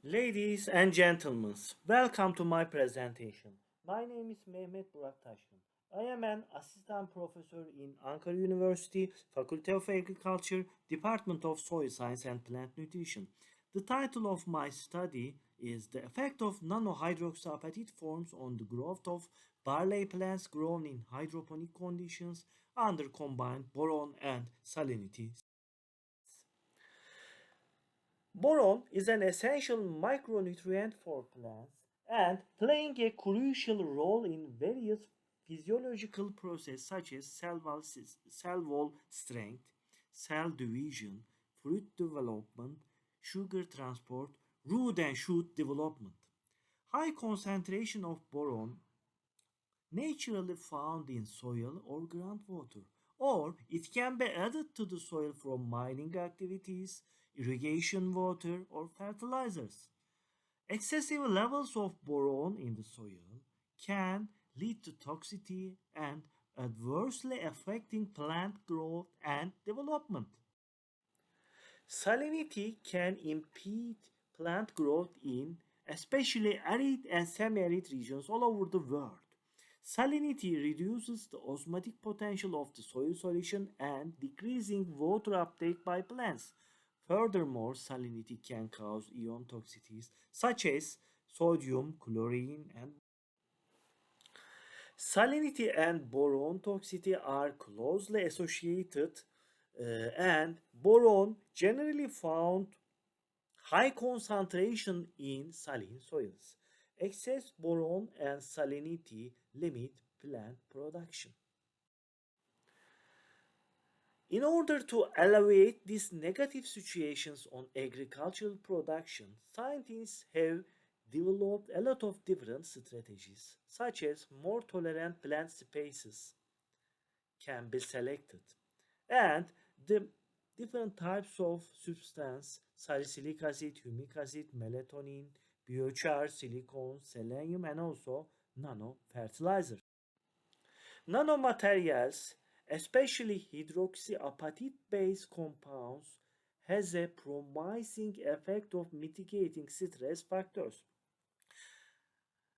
Ladies and gentlemen, welcome to my presentation. My name is Mehmet Burak Taşkın. I am an assistant professor in Ankara University, Faculty of Agriculture, Department of Soil Science and Plant Nutrition. The title of my study is The Effect of Nanohydroxyapatite Forms on the Growth of Barley Plants Grown in Hydroponic Conditions under Combined Boron and Salinity. Boron is an essential micronutrient for plants and playing a crucial role in various physiological processes such as cell wall strength, cell division, fruit development, sugar transport, root and shoot development. High concentration of boron naturally found in soil or groundwater, or it can be added to the soil from mining activities, irrigation water, or fertilizers. Excessive levels of boron in the soil can lead to toxicity and adversely affecting plant growth and development. Salinity can impede plant growth in especially arid and semi-arid regions all over the world. Salinity reduces the osmotic potential of the soil solution and decreasing water uptake by plants. Furthermore, salinity can cause ion toxicities such as sodium, chlorine, and salinity and boron toxicity are closely associated, and boron generally found high concentration in saline soils. Excess boron and salinity limit plant production. In order to alleviate these negative situations on agricultural production, scientists have developed a lot of different strategies, such as more tolerant plant species can be selected, and the different types of substance, salicylic acid, humic acid, melatonin, biochar, silicon, selenium, and also nano fertilizers. Nanomaterials, especially hydroxyapatite-based compounds, has a promising effect of mitigating stress factors.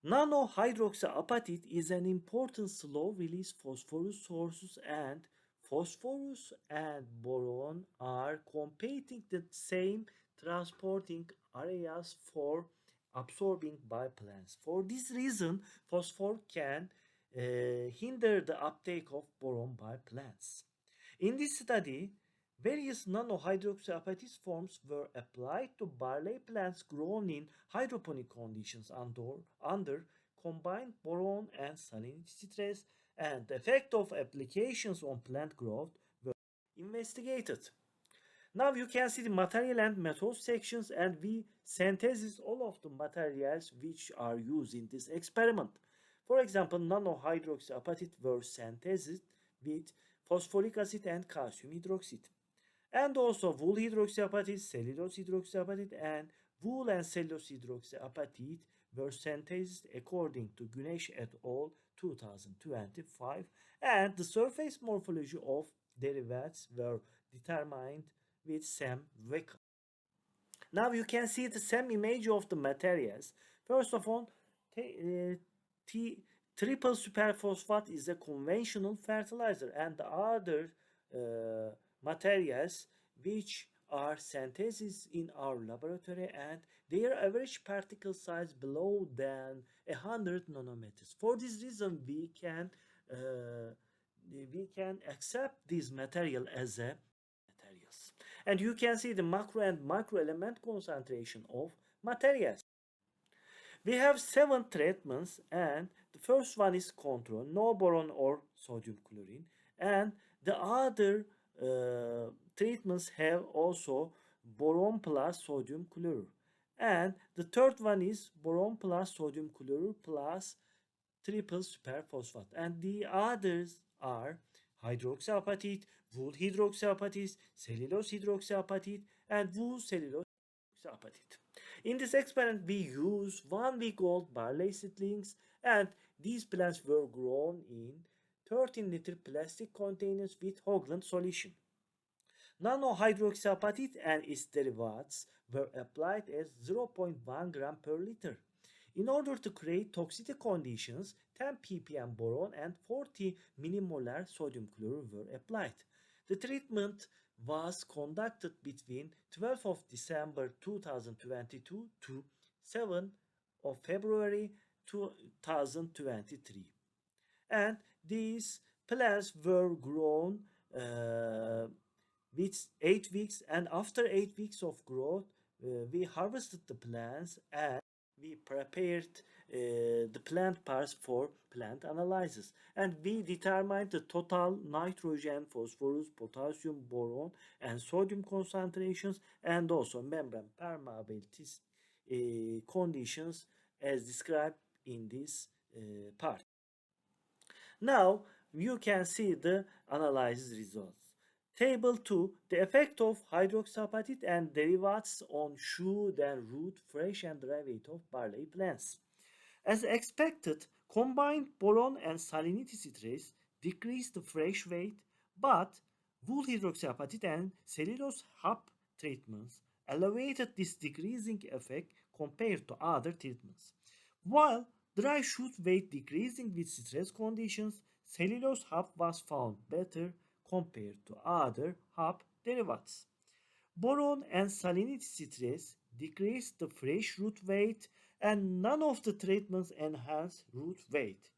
Nanohydroxyapatite is an important slow-release phosphorus source, and phosphorus and boron are competing the same transporting areas for absorbing by plants. For this reason, phosphor can hinder the uptake of boron by plants. In this study, various nanohydroxyapatite forms were applied to barley plants grown in hydroponic conditions under combined boron and salinity stress, and the effect of applications on plant growth were investigated. Now you can see the material and method sections, and we synthesize all of the materials which are used in this experiment. For example, nanohydroxyapatite were synthesized with phosphoric acid and calcium hydroxide. And also wool hydroxyapatite, cellulose hydroxyapatite, and wool and cellulose hydroxyapatite were synthesized according to Güneş et al. 2025, and the surface morphology of derivatives were determined with SEM vector. Now you can see the same image of the materials. First of all, triple superphosphate is a conventional fertilizer, and the other materials which are synthesized in our laboratory, and their average particle size below than 100 nanometers. For this reason, we can accept this material as a materials. And you can see the macro and micro element concentration of materials. We have 7 treatments, and the first one is control, no boron or sodium chlorine, and the other treatments have also boron plus sodium chloride, and the third one is boron plus sodium chloride plus triple superphosphate, and the others are hydroxyapatite, wool hydroxyapatite, cellulose hydroxyapatite, and wool cellulose hydroxyapatite. In this experiment, we use 1 week old barley seedlings, and these plants were grown in 13-liter plastic containers with Hoagland solution. Nanohydroxyapatite and its derivatives were applied as 0.1 gram per liter. In order to create toxicity conditions, 10 ppm boron and 40 millimolar sodium chloride were applied. The treatment was conducted between 12th of December 2022 to 7th of February 2023. And these plants were grown uh, with 8 weeks, and after 8 weeks of growth we harvested the plants and we prepared the plant parts for plant analysis, and we determined the total nitrogen, phosphorus, potassium, boron and sodium concentrations, and also membrane permeability conditions as described in this part. Now you can see the analysis results. Table 2. The effect of hydroxyapatite and derivatives on shoot and root, fresh and dry weight of barley plants. As expected, combined boron and salinity stress decreased the fresh weight, but wool hydroxyapatite and cellulose hop treatments elevated this decreasing effect compared to other treatments. While dry shoot weight decreasing with stress conditions, cellulose hop was found better compared to other hop derivatives. Boron and salinity stress decrease the fresh root weight, and none of the treatments enhance root weight,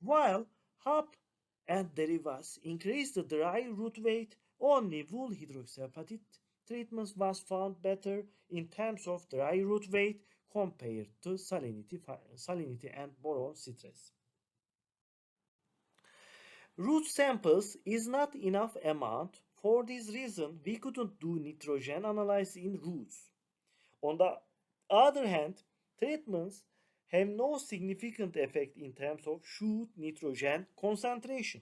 while hop and derivatives increase the dry root weight. Only wool hydroxyapatite treatments was found better in terms of dry root weight compared to salinity and boron stress. Root samples is not enough amount. For this reason, we couldn't do nitrogen analysis in roots. On the other hand, treatments have no significant effect in terms of shoot nitrogen concentration.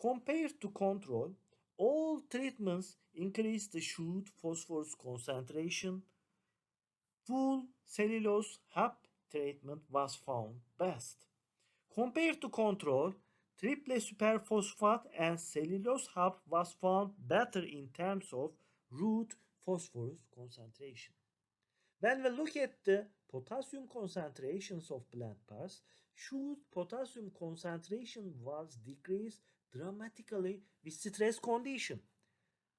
Compared to control, all treatments increase the shoot phosphorus concentration. Full cellulose hap treatment was found best. Compared to control, triple superphosphate and cellulose hub was found better in terms of root phosphorus concentration. When we look at the potassium concentrations of plant parts, shoot potassium concentration was decreased dramatically with stress condition.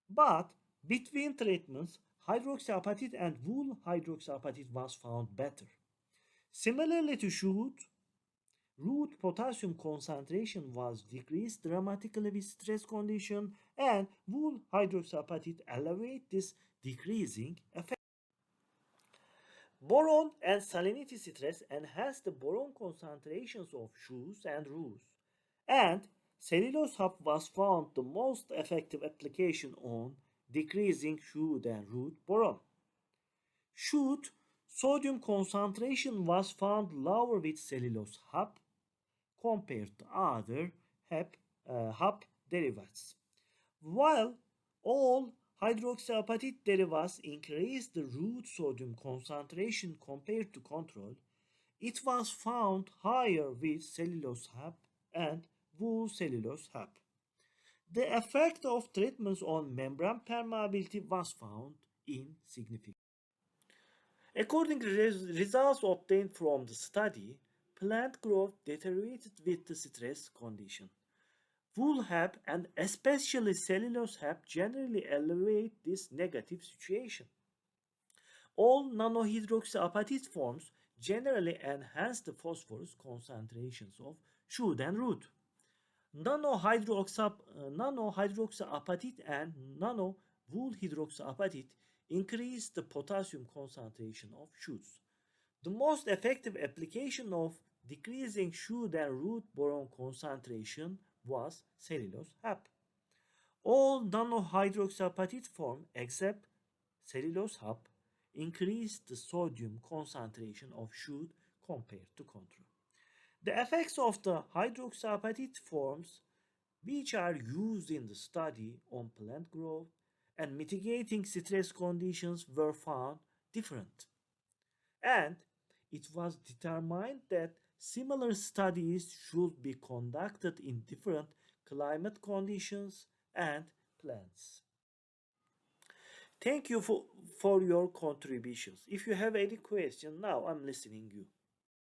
But between treatments, hydroxyapatite and wool hydroxyapatite was found better. Similarly to shoot, root potassium concentration was decreased dramatically with stress condition, and wool hydroxyapatite elevate this decreasing effect. Boron and salinity stress enhance the boron concentrations of shoots and roots, and cellulose hub was found the most effective application on decreasing shoot and root boron. Shoot sodium concentration was found lower with cellulose hub compared to other hub derivatives. While all hydroxyapatite derivatives increased the root sodium concentration compared to control, it was found higher with cellulose hub and wool cellulose hub. The effect of treatments on membrane permeability was found insignificant. According to results obtained from the study, plant growth deteriorated with the stress condition. Wool hemp and especially cellulose hemp generally elevate this negative situation. All nanohydroxyapatite forms generally enhance the phosphorus concentrations of shoot and root. Nanohydroxyapatite and nano-wool hydroxyapatite increase the potassium concentration of shoots. The most effective application of decreasing shoot and root boron concentration was cellulose hemp. All nanohydroxyapatite form except cellulose hemp increase the sodium concentration of shoot compared to control. The effects of the hydroxyapatite forms which are used in the study on plant growth and mitigating stress conditions were found different. And it was determined that similar studies should be conducted in different climate conditions and plants. Thank you for your contributions. If you have any question, now I'm listening you.